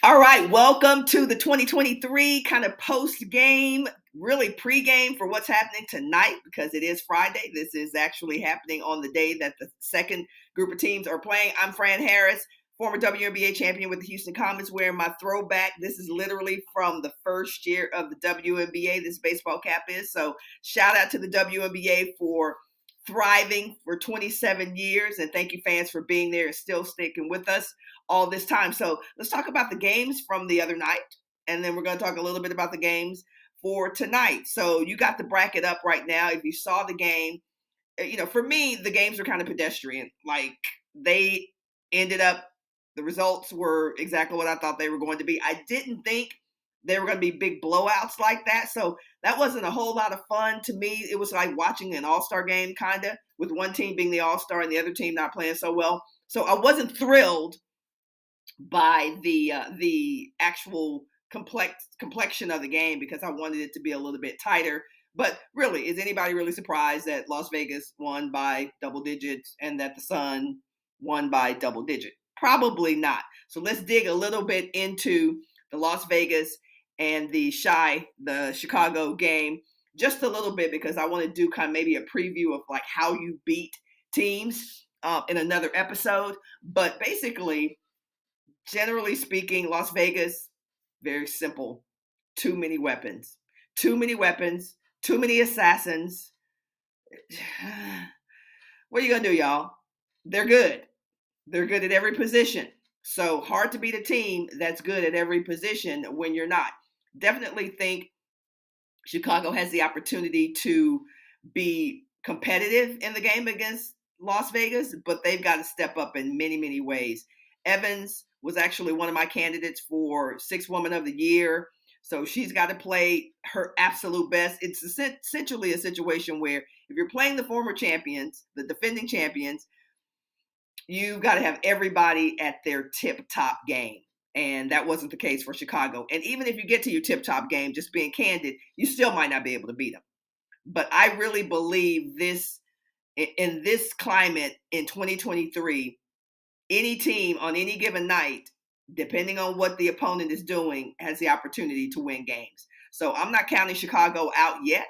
All right, welcome to the 2023 kind of post-game, really pre-game for what's happening tonight because it is Friday. This is actually happening on the day that the second group of teams are playing. I'm Fran Harris, former WNBA champion with the Houston Comets, wearing my throwback. This is literally from the first year of the WNBA, this baseball cap is. So shout out to the WNBA for thriving for 27 years. And thank you, fans, for being there and still sticking with us all this time. So let's talk about the games from the other night. And then we're going to talk a little bit about the games for tonight. So you got the bracket up right now. If you saw the game, for me, the games were kind of pedestrian. Like they ended up, the results were exactly what I thought they were going to be. I didn't think they were going to be big blowouts like that. So that wasn't a whole lot of fun to me. It was like watching an all-star game, kind of, with one team being the all-star and the other team not playing so well. So I wasn't thrilled by the actual complexion of the game because I wanted it to be a little bit tighter. But really, is anybody really surprised that Las Vegas won by double digits and that the Sun won by double digit? Probably not. So let's dig a little bit into the Las Vegas and the Chicago game just a little bit because I want to do kind of maybe a preview of like how you beat teams in another episode. But basically, generally speaking, Las Vegas, very simple. Too many weapons. Too many weapons. Too many assassins. What are you going to do, y'all? They're good. They're good at every position. So hard to beat a team that's good at every position when you're not. Definitely think Chicago has the opportunity to be competitive in the game against Las Vegas, but they've got to step up in many, many ways. Evans was actually one of my candidates for Sixth Woman of the Year. So she's got to play her absolute best. It's essentially a situation where if you're playing the former champions, the defending champions, you've got to have everybody at their tip-top game. And that wasn't the case for Chicago. And even if you get to your tip-top game, just being candid, you still might not be able to beat them. But I really believe in this climate in 2023, any team on any given night, depending on what the opponent is doing, has the opportunity to win games. So I'm not counting Chicago out yet,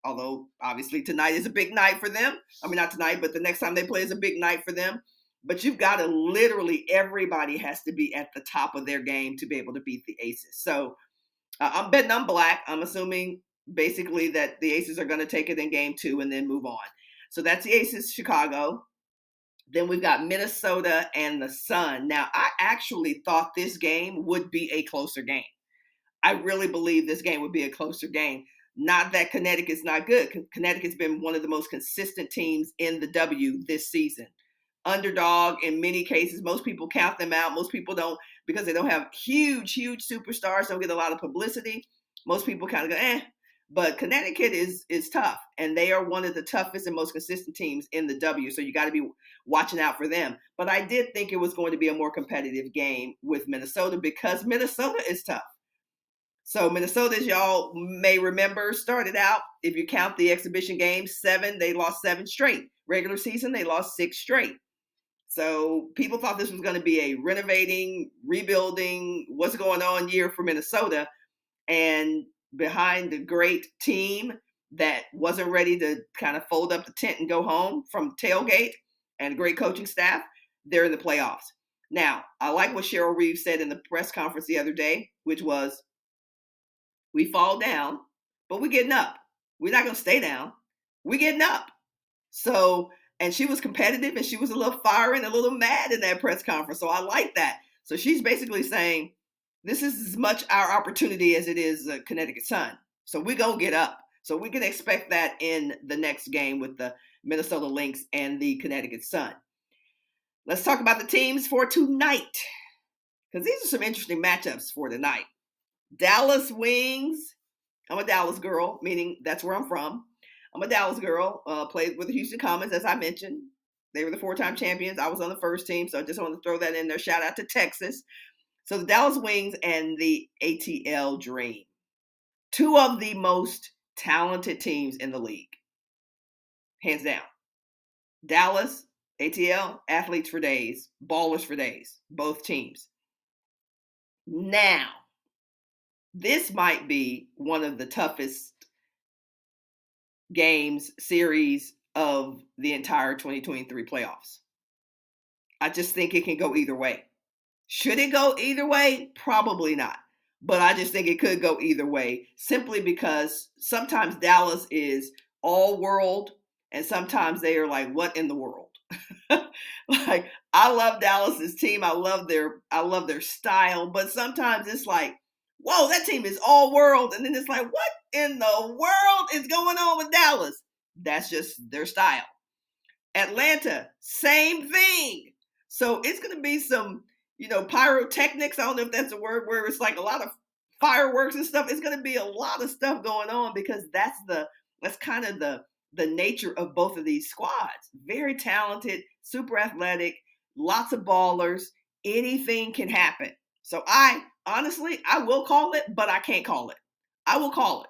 although obviously tonight is a big night for them. I mean, not tonight, but the next time they play is a big night for them. But you've got to literally, everybody has to be at the top of their game to be able to beat the Aces. So I'm betting on black. I'm assuming basically that the Aces are going to take it in game 2 and then move on. So that's the Aces, Chicago. Then we've got Minnesota and the Sun. Now, I actually thought this game would be a closer game. I really believe this game would be a closer game. Not that Connecticut's not good. Connecticut's been one of the most consistent teams in the W this season. Underdog in many cases. Most people count them out. Most people don't because they don't have huge superstars, don't get a lot of publicity. Most people kind of go, eh. But Connecticut is tough, and they are one of the toughest and most consistent teams in the W, so you got to be watching out for them. But I did think it was going to be a more competitive game with Minnesota because Minnesota is tough. So Minnesota, as y'all may remember, started out, if you count the exhibition games, 7, they lost 7 straight. Regular season, they lost 6 straight. So people thought this was going to be a renovating, rebuilding, what's going on year for Minnesota. And behind a great team that wasn't ready to kind of fold up the tent and go home from tailgate and a great coaching staff, they're in the playoffs. Now, I like what Cheryl Reeves said in the press conference the other day, which was, we fall down, but we're getting up. We're not going to stay down. We're getting up. So, and she was competitive and she was a little fiery and a little mad in that press conference. So I like that. So she's basically saying, this is as much our opportunity as it is Connecticut Sun. So we're going to get up. So we can expect that in the next game with the Minnesota Lynx and the Connecticut Sun. Let's talk about the teams for tonight, because these are some interesting matchups for tonight. Dallas Wings. I'm a Dallas girl, meaning that's where I'm from. I'm a Dallas girl, played with the Houston Comets, as I mentioned. They were the 4-time champions. I was on the first team, so I just wanted to throw that in there. Shout out to Texas. So the Dallas Wings and the ATL Dream. 2 of the most talented teams in the league. Hands down. Dallas, ATL, athletes for days, ballers for days, both teams. Now, this might be one of the toughest games series of the entire 2023 playoffs. I just think it can go either way. Should it go either way? Probably not. But I just think it could go either way simply because sometimes Dallas is all world and sometimes they are like, what in the world? Like, I love Dallas's team. I love their style, but sometimes it's like, whoa, that team is all world. And then it's like, what in the world is going on with Dallas? That's just their style. Atlanta, same thing. So it's going to be some, pyrotechnics. I don't know if that's a word, where it's like a lot of fireworks and stuff. It's going to be a lot of stuff going on because that's kind of the nature of both of these squads. Very talented, super athletic, lots of ballers. Anything can happen. So I will call it, but I can't call it. I will call it.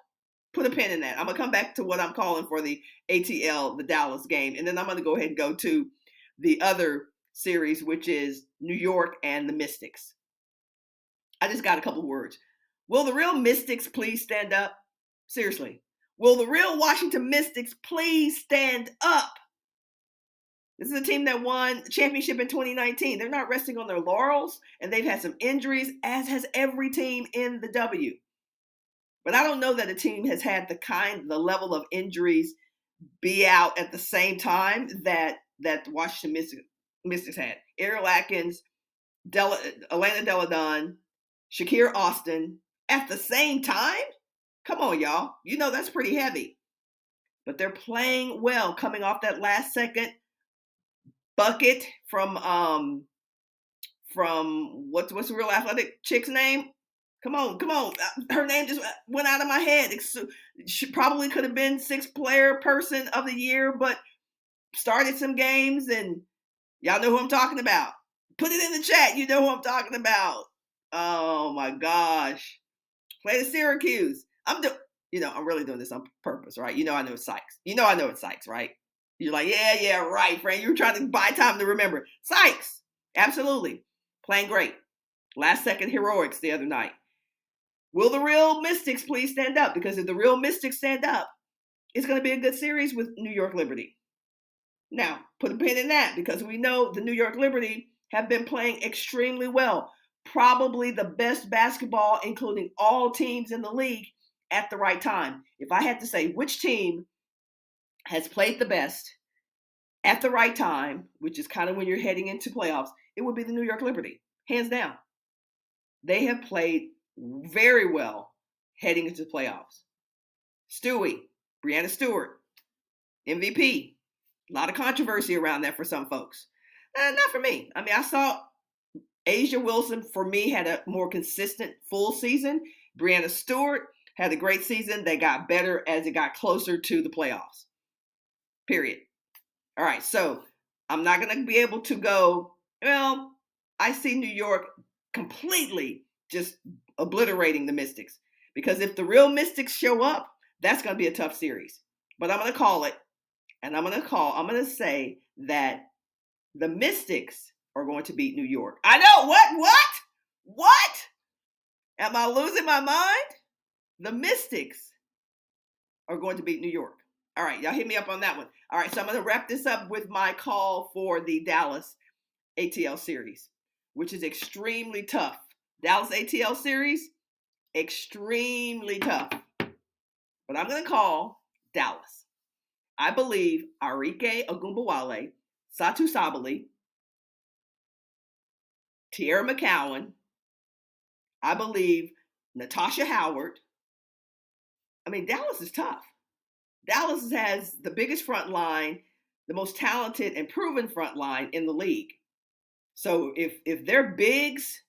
Put a pin in that. I'm going to come back to what I'm calling for the ATL, the Dallas game. And then I'm going to go ahead and go to the other series, which is New York and the Mystics. I just got a couple words. Will the real Mystics please stand up? Seriously. Will the real Washington Mystics please stand up? This is a team that won the championship in 2019. They're not resting on their laurels, and they've had some injuries, as has every team in the W. But I don't know that a team has had the level of injuries be out at the same time that Washington Mystics had. Errol Atkins, Elena Deladon, Shakir Austin at the same time? Come on, y'all. That's pretty heavy. But they're playing well, coming off that last second bucket from what's the real athletic chick's name? Come on. Her name just went out of my head. She probably could have been 6th player person of the year, but started some games, and y'all know who I'm talking about. Put it in the chat. You know who I'm talking about. Oh my gosh. Play the Syracuse. I'm really doing this on purpose, right? I know it's Sykes. I know it's Sykes, right? You're like, yeah, right, friend. You're trying to buy time to remember. Sykes. Absolutely. Playing great. Last second heroics the other night. Will the real Mystics please stand up? Because if the real Mystics stand up, it's going to be a good series with New York Liberty. Now, put a pin in that because we know the New York Liberty have been playing extremely well. Probably the best basketball, including all teams in the league, at the right time. If I had to say which team has played the best at the right time, which is kind of when you're heading into playoffs, it would be the New York Liberty, hands down. They have played very well heading into the playoffs. Stewie, Breanna Stewart, MVP. A lot of controversy around that for some folks. Not for me. I mean, I saw Asia Wilson, for me, had a more consistent full season. Breanna Stewart had a great season. They got better as it got closer to the playoffs. Period. All right, so I'm not going to be able to go, well, I see New York completely just obliterating the Mystics. Because if the real Mystics show up, that's going to be a tough series. But I'm going to call it, and I'm going to say that the Mystics are going to beat New York. I know, what? Am I losing my mind? The Mystics are going to beat New York. All right, y'all hit me up on that one. All right, so I'm going to wrap this up with my call for the Dallas ATL series, which is extremely tough. Dallas ATL series, extremely tough. But I'm going to call Dallas. I believe Arike Ogunbowale, Satu Sabally, Tierra McCowan, I believe Natasha Howard. I mean, Dallas is tough. Dallas has the biggest front line, the most talented and proven front line in the league. So if their bigs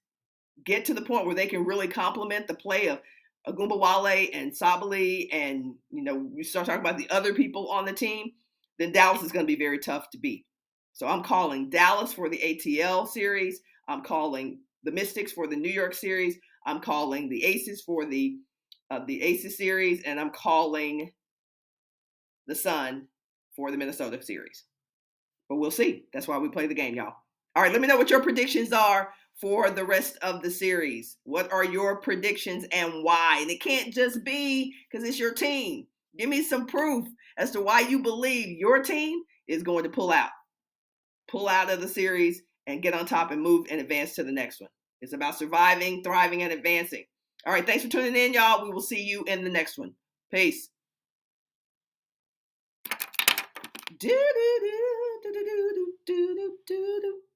get to the point where they can really complement the play of Ogunbowale and Sabally, and you start talking about the other people on the team, then Dallas is going to be very tough to beat. So I'm calling Dallas for the ATL series. I'm calling the Mystics for the New York series. I'm calling the Aces for the Aces series, and I'm calling the Sun for the Minnesota series. But we'll see. That's why we play the game, y'all. All right, let me know what your predictions are for the rest of the series? What are your predictions and why? And it can't just be because it's your team. Give me some proof as to why you believe your team is going to pull out of the series and get on top and move and advance to the next one. It's about surviving, thriving, and advancing. All right, thanks for tuning in, y'all. We will see you in the next one. Peace. Do do do do do do do do do do.